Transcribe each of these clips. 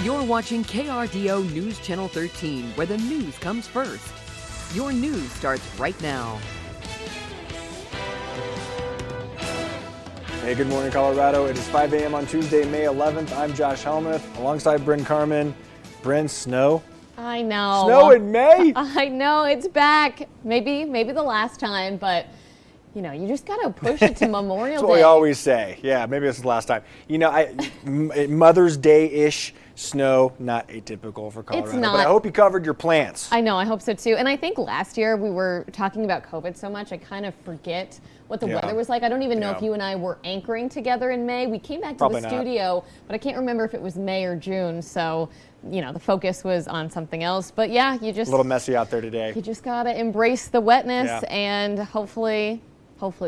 You're watching KRDO News Channel 13, where the news comes first. Your news starts right now. Hey, good morning, Colorado. It is 5 a.m. on Tuesday, May 11th. I'm Josh Helmuth, alongside Brynn Carman. Brynn, snow? I know. Snow in May? I know, it's back. Maybe the last time, but you know, you just gotta push it to Memorial Day. That's what we always say. Yeah, maybe this is the last time. You know, Mother's Day-ish snow, not atypical for Colorado. It's not. But I hope you covered your plants. I know, I hope so too. And I think last year we were talking about COVID so much, I kind of forget what the weather was like. I don't even know if you and I were anchoring together in May. We came back to the studio, but I can't remember if it was May or June. So, you know, the focus was on something else. But yeah, you just... A little messy out there today. You just gotta embrace the wetness and hopefully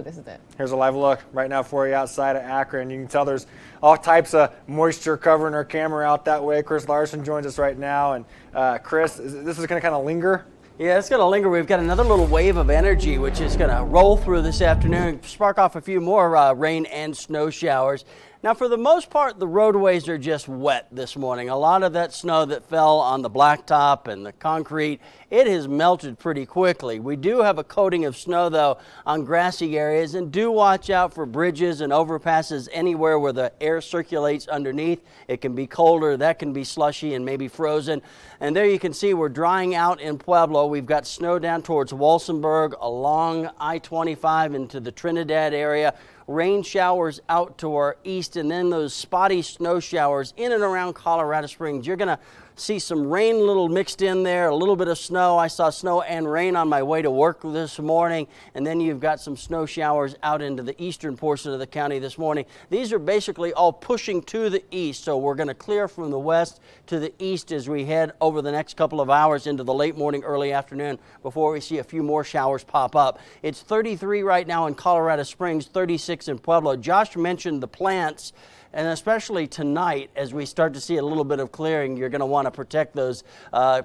this is it. Here's a live look right now for you outside of Akron. You can tell there's all types of moisture covering our camera out that way. Chris Larsen joins us right now. And Chris, this is going to kind of linger? Yeah, it's going to linger. We've got another little wave of energy, which is going to roll through this afternoon, spark off a few more rain and snow showers. Now, for the most part, the roadways are just wet this morning. A lot of that snow that fell on the blacktop and the concrete, it has melted pretty quickly. We do have a coating of snow, though, on grassy areas, and do watch out for bridges and overpasses anywhere where the air circulates underneath. It can be colder, that can be slushy and maybe frozen. And there you can see we're drying out in Pueblo. We've got snow down towards Walsenburg, along I-25 into the Trinidad area. Rain showers out to our east, and then those spotty snow showers in and around Colorado Springs. You're going to see some rain a little mixed in there, a little bit of snow. I saw snow and rain on my way to work this morning, and then you've got some snow showers out into the eastern portion of the county this morning. These are basically all pushing to the east, so we're going to clear from the west to the east as we head over the next couple of hours into the late morning, early afternoon before we see a few more showers pop up. It's 33 right now in Colorado Springs, 36 in Pueblo. Josh mentioned the plants. And especially tonight, as we start to see a little bit of clearing, you're going to want to protect those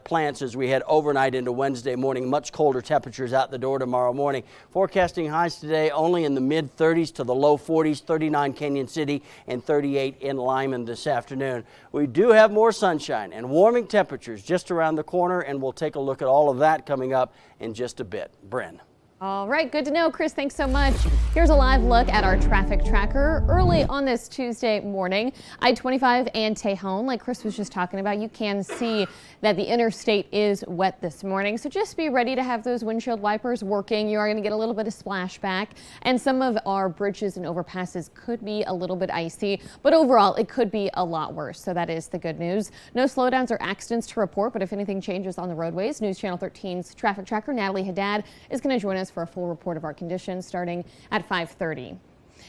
plants as we head overnight into Wednesday morning. Much colder temperatures out the door tomorrow morning. Forecasting highs today only in the mid-30s to the low 40s, 39 Canyon City and 38 in Lyman this afternoon. We do have more sunshine and warming temperatures just around the corner, and we'll take a look at all of that coming up in just a bit. Brynn. All right, good to know, Chris. Thanks so much. Here's a live look at our traffic tracker early on this Tuesday morning. I-25 and Tejon, like Chris was just talking about, you can see that the interstate is wet this morning. So just be ready to have those windshield wipers working. You are going to get a little bit of splashback, and some of our bridges and overpasses could be a little bit icy, but overall it could be a lot worse. So that is the good news. No slowdowns or accidents to report, but if anything changes on the roadways, News Channel 13's traffic tracker Natalie Haddad is going to join us for a full report of our conditions starting at 5:30.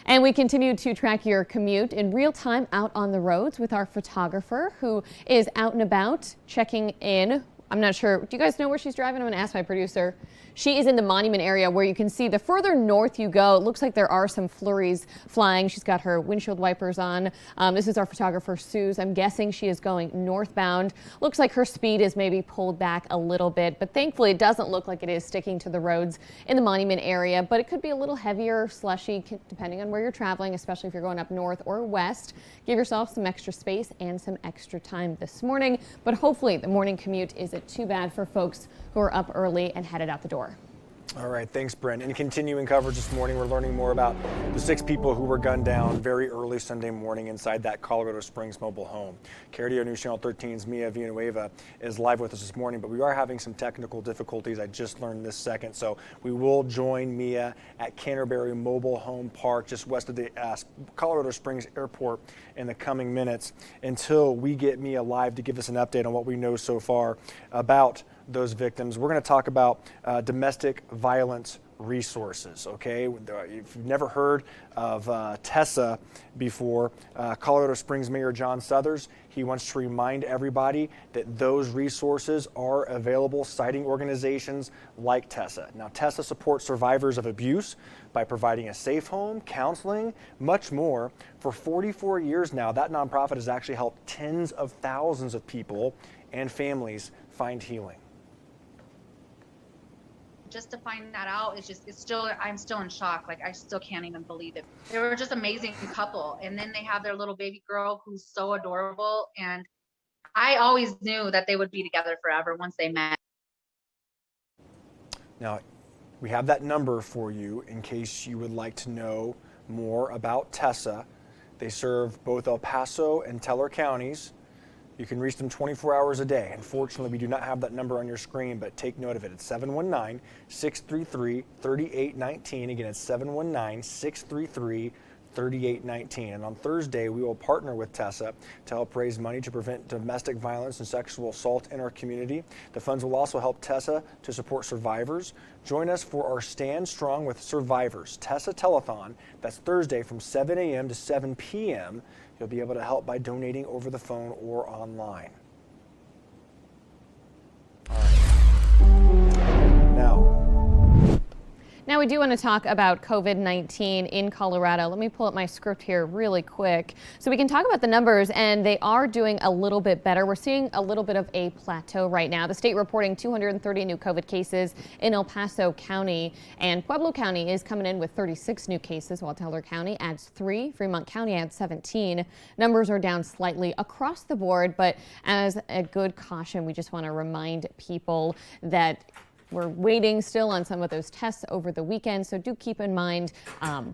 And we continue to track your commute in real time out on the roads with our photographer who is out and about checking in. I'm not sure. Do you guys know where she's driving? I'm going to ask my producer. She is in the Monument area where you can see the further north you go, it looks like there are some flurries flying. She's got her windshield wipers on. This is our photographer, Suze. I'm guessing she is going northbound. Looks like her speed is maybe pulled back a little bit, but thankfully it doesn't look like it is sticking to the roads in the Monument area, but it could be a little heavier, slushy, depending on where you're traveling, especially if you're going up north or west. Give yourself some extra space and some extra time this morning, but hopefully the morning commute isn't too bad for folks who are up early and headed out the door. All right, thanks, Brynn. In continuing coverage this morning, we're learning more about the 6 people who were gunned down very early Sunday morning inside that Colorado Springs mobile home. KRDO News Channel 13's Villanueva is live with us this morning, but we are having some technical difficulties. I just learned this second, so we will join Mia at Canterbury Mobile Home Park, just west of the Colorado Springs Airport, in the coming minutes until we get Mia live to give us an update on what we know so far about those victims. We're going to talk about domestic violence resources, okay? If you've never heard of TESSA before, Colorado Springs Mayor John Suthers, he wants to remind everybody that those resources are available, citing organizations like TESSA. Now, TESSA supports survivors of abuse by providing a safe home, counseling, much more. For 44 years now, that nonprofit has actually helped tens of thousands of people and families find healing. Just to find that out, I'm still in shock. Like, I still can't even believe it. They were just amazing couple. And then they have their little baby girl who's so adorable. And I always knew that they would be together forever once they met. Now, we have that number for you in case you would like to know more about Tessa. They serve both El Paso and Teller counties. You can reach them 24 hours a day. Unfortunately, we do not have that number on your screen, but take note of it. It's 719-633-3819. Again, it's 719-633-3819. And on Thursday, we will partner with Tessa to help raise money to prevent domestic violence and sexual assault in our community. The funds will also help Tessa to support survivors. Join us for our Stand Strong with Survivors Tessa Telethon. That's Thursday from 7 a.m. to 7 p.m. You'll be able to help by donating over the phone or online. All right. Now we do want to talk about COVID-19 in Colorado. Let me pull up my script here really quick so we can talk about the numbers, and they are doing a little bit better. We're seeing a little bit of a plateau right now. The state reporting 230 new COVID cases in El Paso County, and Pueblo County is coming in with 36 new cases, while Teller County adds 3, Fremont County adds 17. Numbers are down slightly across the board, but as a good caution, we just want to remind people that we're waiting still on some of those tests over the weekend, so do keep in mind,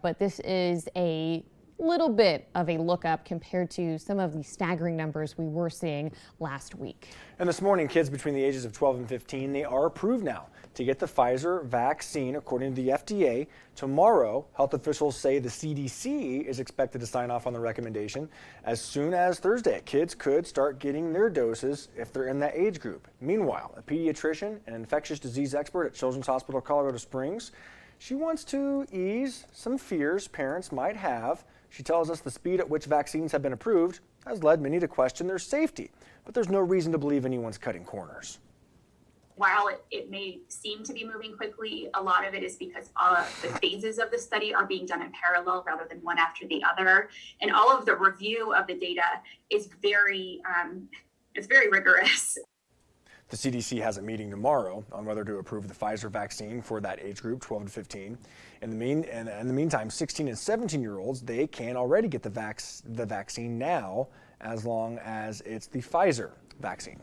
but this is a little bit of a look up compared to some of the staggering numbers we were seeing last week. And this morning, kids between the ages of 12 and 15, they are approved now to get the Pfizer vaccine, according to the FDA. Tomorrow, health officials say the CDC is expected to sign off on the recommendation as soon as Thursday. Kids could start getting their doses if they're in that age group. Meanwhile, a pediatrician and infectious disease expert at Children's Hospital Colorado Springs, she wants to ease some fears parents might have. She tells us the speed at which vaccines have been approved has led many to question their safety, but there's no reason to believe anyone's cutting corners. While it may seem to be moving quickly, a lot of it is because the phases of the study are being done in parallel rather than one after the other. And all of the review of the data is very rigorous. The CDC has a meeting tomorrow on whether to approve the Pfizer vaccine for that age group, 12 to 15. In the meantime, 16 and 17-year-olds, they can already get the vaccine now as long as it's the Pfizer vaccine.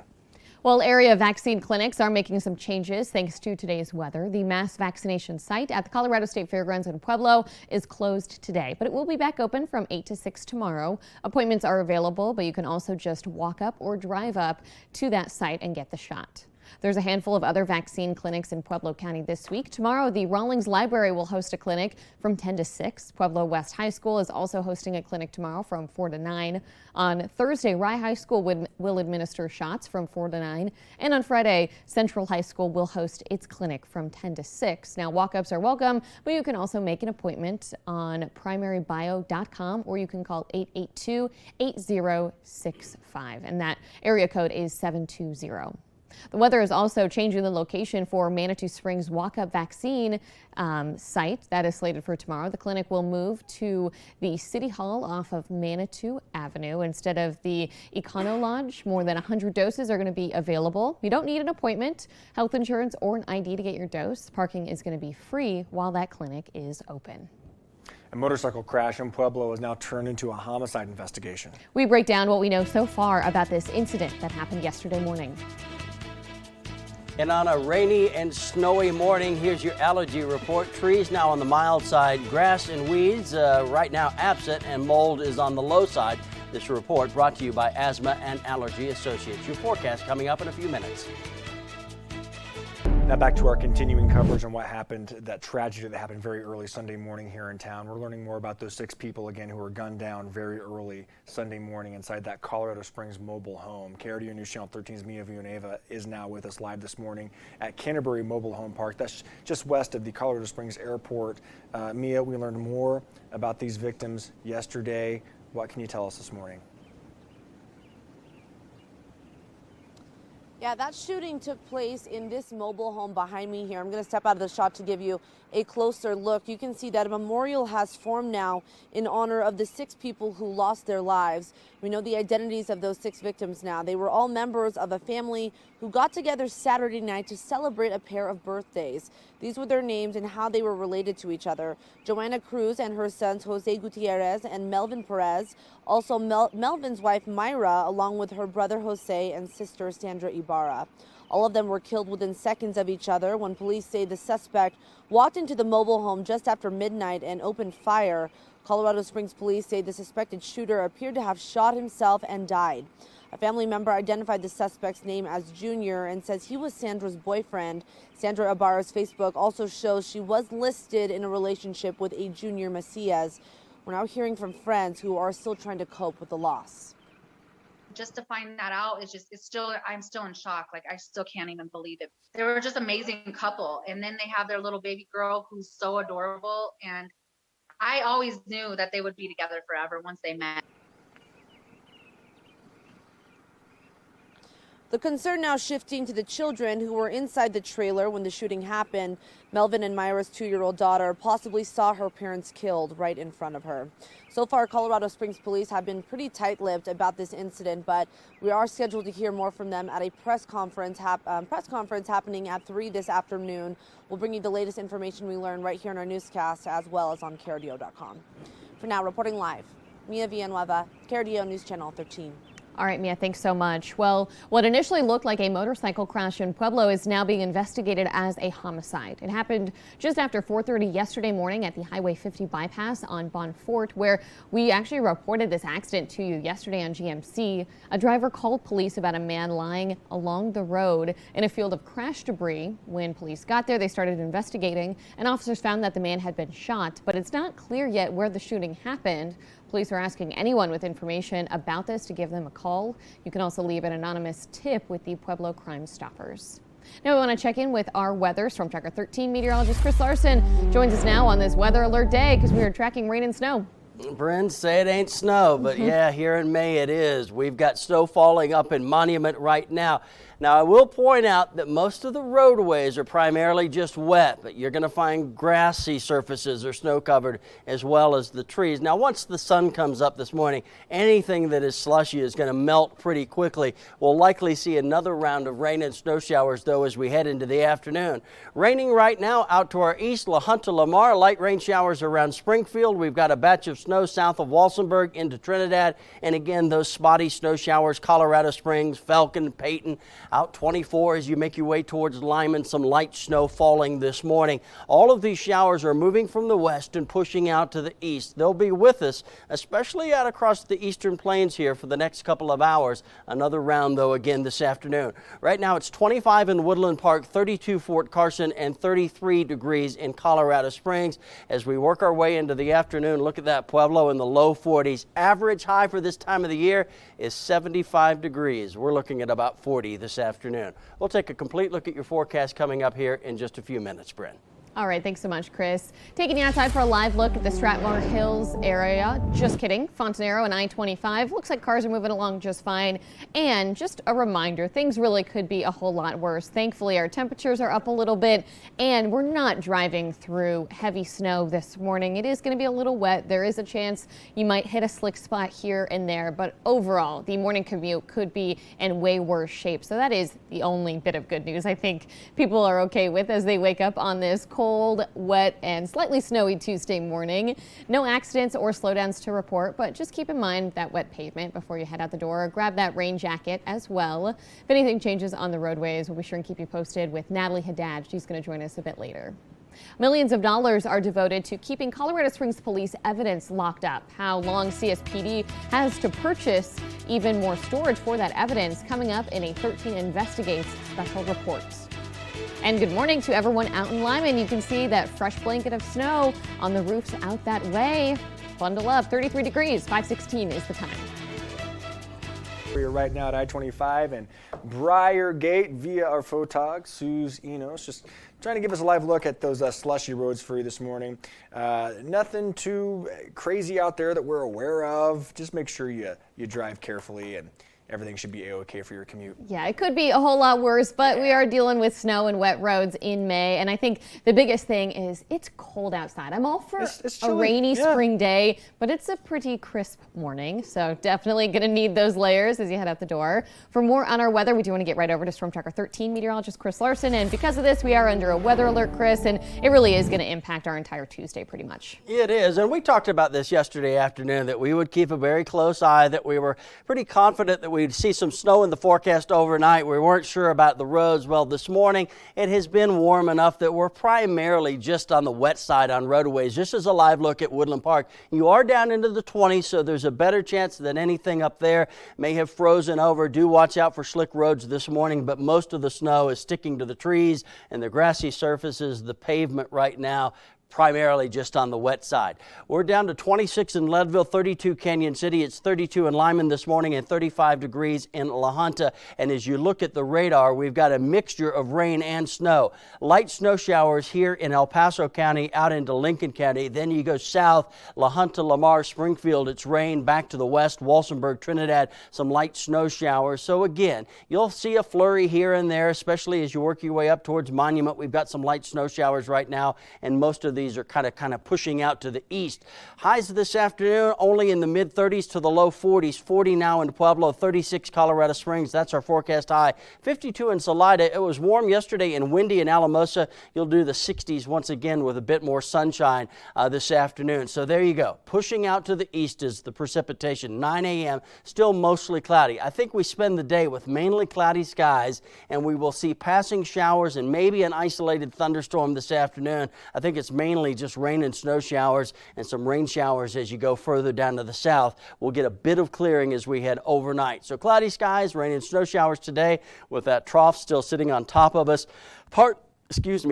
Well, area vaccine clinics are making some changes thanks to today's weather. The mass vaccination site at the Colorado State Fairgrounds in Pueblo is closed today, but it will be back open from 8 to 6 tomorrow. Appointments are available, but you can also just walk up or drive up to that site and get the shot. There's a handful of other vaccine clinics in Pueblo County this week. Tomorrow, the Rawlings Library will host a clinic from 10 to 6. Pueblo West High School is also hosting a clinic tomorrow from 4 to 9. On Thursday, Rye High School will administer shots from 4 to 9. And on Friday, Central High School will host its clinic from 10 to 6. Now, walk-ups are welcome, but you can also make an appointment on primarybio.com, or you can call 882-8065. And that area code is 720. The weather is also changing the location for Manitou Springs walk-up vaccine site that is slated for tomorrow. The clinic will move to the City Hall off of Manitou Avenue instead of the Econo Lodge. More than 100 doses are going to be available. You don't need an appointment, health insurance, or an ID to get your dose. Parking is going to be free while that clinic is open. A motorcycle crash in Pueblo has now turned into a homicide investigation. We break down what we know so far about this incident that happened yesterday morning. And on a rainy and snowy morning, here's your allergy report. Trees now on the mild side, grass and weeds right now absent, and mold is on the low side. This report brought to you by Asthma and Allergy Associates. Your forecast coming up in a few minutes. Now back to our continuing coverage on what happened, that tragedy that happened very early Sunday morning here in town. We're learning more about those 6 people again who were gunned down very early Sunday morning inside that Colorado Springs mobile home. KRDO News Channel 13's Villanueva is now with us live this morning at Canterbury Mobile Home Park. That's just west of the Colorado Springs Airport. Mia, we learned more about these victims yesterday. What can you tell us this morning? Yeah, that shooting took place in this mobile home behind me here. I'm going to step out of the shot to give you a closer look. You can see that a memorial has formed now in honor of the 6 people who lost their lives. We know the identities of those 6 victims now. They were all members of a family who got together Saturday night to celebrate a pair of birthdays. These were their names and how they were related to each other. Joanna Cruz and her sons Jose Gutierrez and Melvin Perez. Also Melvin's wife Myra, along with her brother Jose and sister Sandra Ibarra. All of them were killed within seconds of each other when police say the suspect walked into the mobile home just after midnight and opened fire. Colorado Springs police say the suspected shooter appeared to have shot himself and died. A family member identified the suspect's name as Junior and says he was Sandra's boyfriend. Sandra Ibarra's Facebook also shows she was listed in a relationship with a Junior Macias. We're now hearing from friends who are still trying to cope with the loss. Just to find that out I'm still in shock. Like, I still can't even believe it. They were just amazing couple. And then they have their little baby girl who's so adorable. And I always knew that they would be together forever once they met. The concern now shifting to the children who were inside the trailer when the shooting happened. Melvin and Myra's 2-year-old daughter possibly saw her parents killed right in front of her. So far, Colorado Springs police have been pretty tight-lipped about this incident, but we are scheduled to hear more from them at a press conference happening at 3 this afternoon. We'll bring you the latest information we learn right here in our newscast, as well as on KRDO.com. For now, reporting live, Mia Villanueva, KRDO News Channel 13. All right, Mia, thanks so much. Well, what initially looked like a motorcycle crash in Pueblo is now being investigated as a homicide. It happened just after 4:30 yesterday morning at the Highway 50 bypass on Bonfort, where we actually reported this accident to you yesterday on GMC. A driver called police about a man lying along the road in a field of crash debris. When police got there, they started investigating, and officers found that the man had been shot, but it's not clear yet where the shooting happened. Police are asking anyone with information about this to give them a call. You can also leave an anonymous tip with the Pueblo Crime Stoppers. Now we want to check in with our weather. Storm Tracker 13 meteorologist Chris Larsen joins us now on this weather alert day because we are tracking rain and snow. Brynn, say it ain't snow, but yeah, here in May it is. We've got snow falling up in Monument right now. Now, I will point out that most of the roadways are primarily just wet, but you're going to find grassy surfaces or snow covered as well as the trees. Now, once the sun comes up this morning, anything that is slushy is going to melt pretty quickly. We'll likely see another round of rain and snow showers, though, as we head into the afternoon. Raining right now out to our east, La Junta, Lamar. Light rain showers around Springfield. We've got a batch of snow south of Walsenburg into Trinidad. And again, those spotty snow showers, Colorado Springs, Falcon, Peyton. Out 24 as you make your way towards Lyman, some light snow falling this morning. All of these showers are moving from the west and pushing out to the east. They'll be with us, especially out across the eastern plains here for the next couple of hours. Another round, though, again this afternoon. Right now it's 25 in Woodland Park, 32 Fort Carson, and 33 degrees in Colorado Springs. As we work our way into the afternoon, look at that, Pueblo in the low 40s. Average high for this time of the year is 75 degrees. We're looking at about 40 this afternoon. We'll take a complete look at your forecast coming up here in just a few minutes, Brynn. All right, thanks so much, Chris. Taking you outside for a live look at the Stratmore Hills area. Just kidding. Fontanero and I-25. Looks like cars are moving along just fine. And just a reminder, things really could be a whole lot worse. Thankfully, our temperatures are up a little bit, and we're not driving through heavy snow this morning. It is going to be a little wet. There is a chance you might hit a slick spot here and there, but overall, the morning commute could be in way worse shape. So that is the only bit of good news I think people are okay with as they wake up on this cold, wet, and slightly snowy Tuesday morning. No accidents or slowdowns to report, but just keep in mind that wet pavement before you head out the door. Grab that rain jacket as well. If anything changes on the roadways, we'll be sure and keep you posted with Natalie Haddad. She's going to join us a bit later. Millions of dollars are devoted to keeping Colorado Springs police evidence locked up. How long CSPD has to purchase even more storage for that evidence coming up in a 13 Investigates special report. And good morning to everyone out in Lyman. You can see that fresh blanket of snow on the roofs out that way. Bundle up, 33 degrees, 5:16 is the time. We're right now at I-25 and Briargate via our photog, Suze Enos, just trying to give us a live look at those slushy roads for you this morning. Nothing too crazy out there that we're aware of. Just make sure you drive carefully and everything should be a-okay for your commute. Yeah, it could be a whole lot worse, but we are dealing with snow and wet roads in May. And I think the biggest thing is it's cold outside. I'm all for it's a rainy spring day, but it's a pretty crisp morning. So definitely going to need those layers as you head out the door. For more on our weather, we do want to get right over to Storm Tracker 13 meteorologist Chris Larsen. And because of this, we are under a weather alert, Chris, and it really is going to impact our entire Tuesday pretty much. It is. And we talked about this yesterday afternoon, that we would keep a very close eye, that we were pretty confident that we'd see some snow in the forecast overnight. We weren't sure about the roads. Well, this morning it has been warm enough that we're primarily just on the wet side on roadways. Just as a live look at Woodland Park, you are down into the 20s, so there's a better chance that anything up there may have frozen over. Do watch out for slick roads this morning, but most of the snow is sticking to the trees and the grassy surfaces, the pavement right now, primarily just on the wet side. We're down to 26 in Leadville, 32 Canyon City. It's 32 in Lyman this morning and 35 degrees in La Junta. And as you look at the radar, we've got a mixture of rain and snow. Light snow showers here in El Paso County out into Lincoln County. Then you go south, La Junta, Lamar, Springfield. It's rain back to the west, Walsenburg, Trinidad, some light snow showers. So again, you'll see a flurry here and there, especially as you work your way up towards Monument. We've got some light snow showers right now, and most of these are kind of pushing out to the east. Highs this afternoon only in the mid 30s to the low 40s. 40 now in Pueblo, 36 Colorado Springs. That's our forecast high. 52 in Salida. It was warm yesterday and windy in Alamosa. You'll do the 60s once again with a bit more sunshine this afternoon. So there you go. Pushing out to the east is the precipitation. 9 a.m. still mostly cloudy. I think we spend the day with mainly cloudy skies, and we will see passing showers and maybe an isolated thunderstorm this afternoon. I think it's mainly just rain and snow showers and some rain showers as you go further down to the south. We'll get a bit of clearing as we head overnight. So cloudy skies, rain and snow showers today with that trough still sitting on top of us.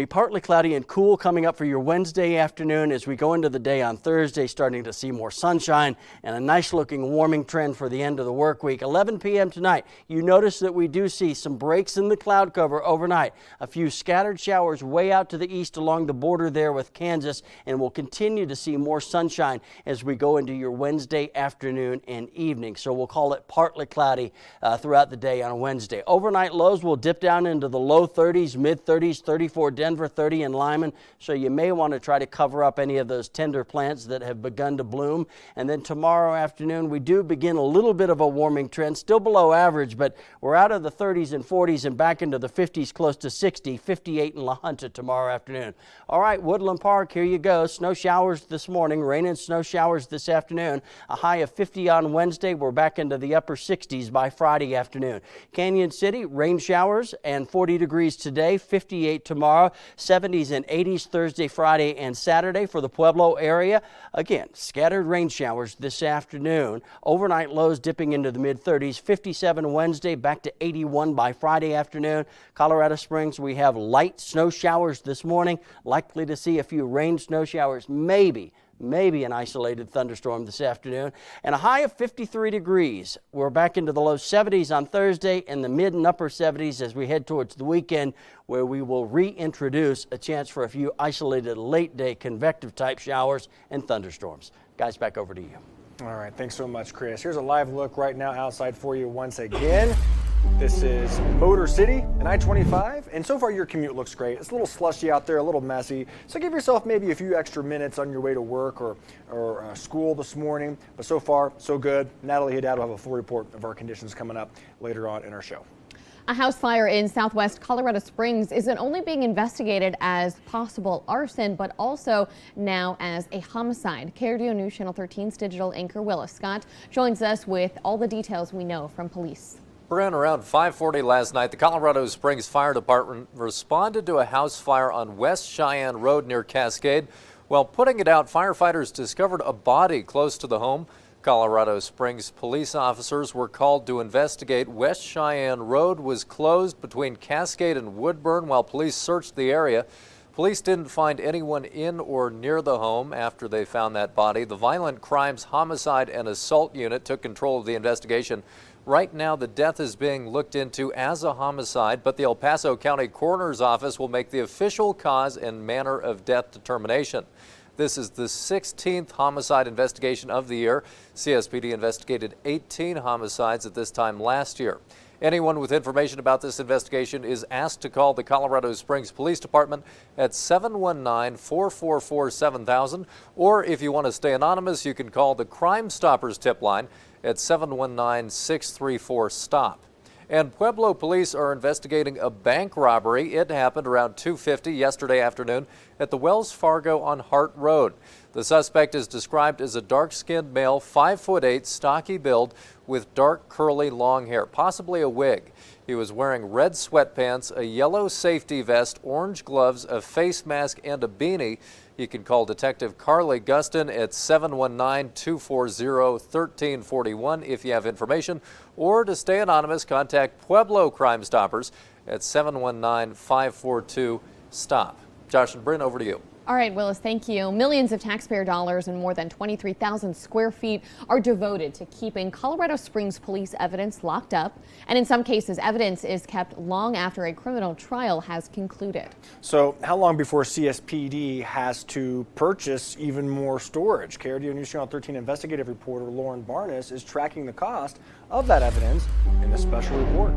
Partly cloudy and cool coming up for your Wednesday afternoon as we go into the day on Thursday, starting to see more sunshine and a nice looking warming trend for the end of the work week. 11 p.m. tonight, you notice that we do see some breaks in the cloud cover overnight. A few scattered showers way out to the east along the border there with Kansas, and we'll continue to see more sunshine as we go into your Wednesday afternoon and evening. So we'll call it partly cloudy throughout the day on Wednesday. Overnight lows will dip down into the low 30s, mid 30s, 34 Denver, 30 in Lyman, so you may want to try to cover up any of those tender plants that have begun to bloom. And then tomorrow afternoon, we do begin a little bit of a warming trend, still below average, but we're out of the 30s and 40s and back into the 50s, close to 60, 58 in La Junta tomorrow afternoon. All right, Woodland Park, here you go. Snow showers this morning, rain and snow showers this afternoon. A high of 50 on Wednesday. We're back into the upper 60s by Friday afternoon. Canyon City, rain showers and 40 degrees today, 58 tomorrow, 70s and 80s Thursday, Friday, and Saturday for the Pueblo area. Again, scattered rain showers this afternoon. Overnight lows dipping into the mid-30s, 57 Wednesday, back to 81 by Friday afternoon. Colorado Springs, we have light snow showers this morning. Likely to see a few rain snow showers, maybe an isolated thunderstorm this afternoon, and a high of 53 degrees. We're back into the low 70s on Thursday and the mid and upper 70s as we head towards the weekend, where we will reintroduce a chance for a few isolated late day convective type showers and thunderstorms. Guys, back over to you. All right, thanks so much, Chris. Here's a live look right now outside for you once again. This is Motor City and I-25, and so far your commute looks great. It's a little slushy out there, a little messy, so give yourself maybe a few extra minutes on your way to work or school this morning, but so far, so good. Natalie Haddad will have a full report of our conditions coming up later on in our show. A house fire in southwest Colorado Springs isn't only being investigated as possible arson, but also now as a homicide. KRDO News Channel 13's digital anchor Willis Scott joins us with all the details we know from police. Brynn, around 5:40 last night, the Colorado Springs Fire Department responded to a house fire on West Cheyenne Road near Cascade. While putting it out, firefighters discovered a body close to the home. Colorado Springs police officers were called to investigate. West Cheyenne Road was closed between Cascade and Woodburn while police searched the area. Police didn't find anyone in or near the home after they found that body. The Violent Crimes, Homicide, and Assault Unit took control of the investigation. Right now, the death is being looked into as a homicide, but the El Paso County Coroner's Office will make the official cause and manner of death determination. This is the 16th homicide investigation of the year. CSPD investigated 18 homicides at this time last year. Anyone with information about this investigation is asked to call the Colorado Springs Police Department at 719-444-7000. Or if you want to stay anonymous, you can call the Crime Stoppers tip line at 719-634-STOP. And Pueblo police are investigating a bank robbery. It happened around 2:50 yesterday afternoon at the Wells Fargo on Hart Road. The suspect is described as a dark-skinned male, 5'8", stocky build with dark curly long hair, possibly a wig. He was wearing red sweatpants, a yellow safety vest, orange gloves, a face mask, and a beanie. You can call Detective Carly Gustin at 719-240-1341 if you have information, or to stay anonymous, contact Pueblo Crime Stoppers at 719-542-STOP. Josh and Brynn, over to you. All right, Willis, thank you. Millions of taxpayer dollars and more than 23,000 square feet are devoted to keeping Colorado Springs police evidence locked up. And in some cases, evidence is kept long after a criminal trial has concluded. So how long before CSPD has to purchase even more storage? KRDO News Channel 13 investigative reporter Lauren Barnes is tracking the cost of that evidence in this special report.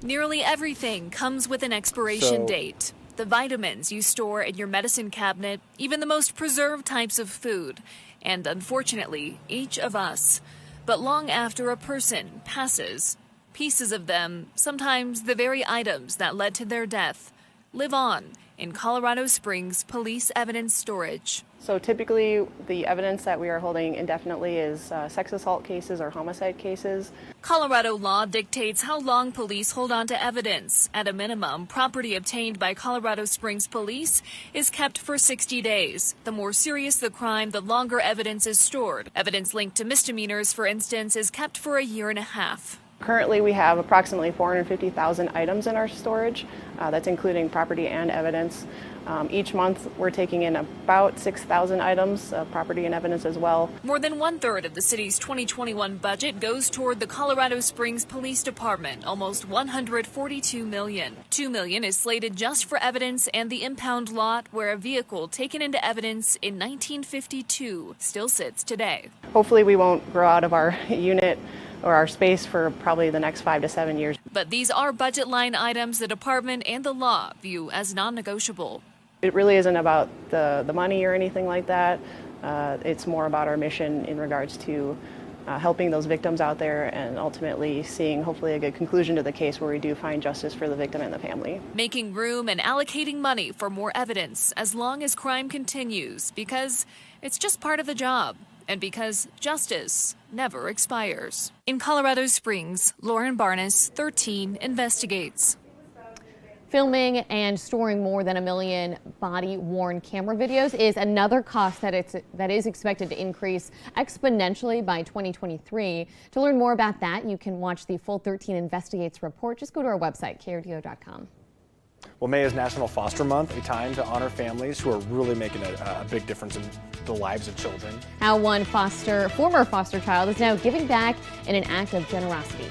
Nearly everything comes with an expiration date. The vitamins you store in your medicine cabinet, even the most preserved types of food, and unfortunately, each of us. But long after a person passes, pieces of them, sometimes the very items that led to their death, live on in Colorado Springs police evidence storage. So typically the evidence that we are holding indefinitely is sex assault cases or homicide cases. Colorado law dictates how long police hold on to evidence. At a minimum, property obtained by Colorado Springs police is kept for 60 days. The more serious the crime, the longer evidence is stored. Evidence linked to misdemeanors, for instance, is kept for a year and a half. Currently we have approximately 450,000 items in our storage. That's including property and evidence. Each month we're taking in about 6,000 items of property and evidence as well. More than 1/3 of the city's 2021 budget goes toward the Colorado Springs Police Department, almost $142 million. $2 million is slated just for evidence and the impound lot where a vehicle taken into evidence in 1952 still sits today. Hopefully we won't grow out of our unit or our space for probably the next 5 to 7 years. But these are budget line items the department and the law view as non-negotiable. It really isn't about the money or anything like that. It's more about our mission in regards to helping those victims out there and ultimately seeing hopefully a good conclusion to the case where we do find justice for the victim and the family. Making room and allocating money for more evidence as long as crime continues, because it's just part of the job. And because justice never expires. In Colorado Springs, Lauren Barnes, 13 Investigates. Filming and storing more than 1 million body-worn camera videos is another cost that is expected to increase exponentially by 2023. To learn more about that, you can watch the full 13 Investigates report. Just go to our website, krdo.com. Well, May is National Foster Month, a time to honor families who are really making a big difference in the lives of children. How one former foster child is now giving back in an act of generosity.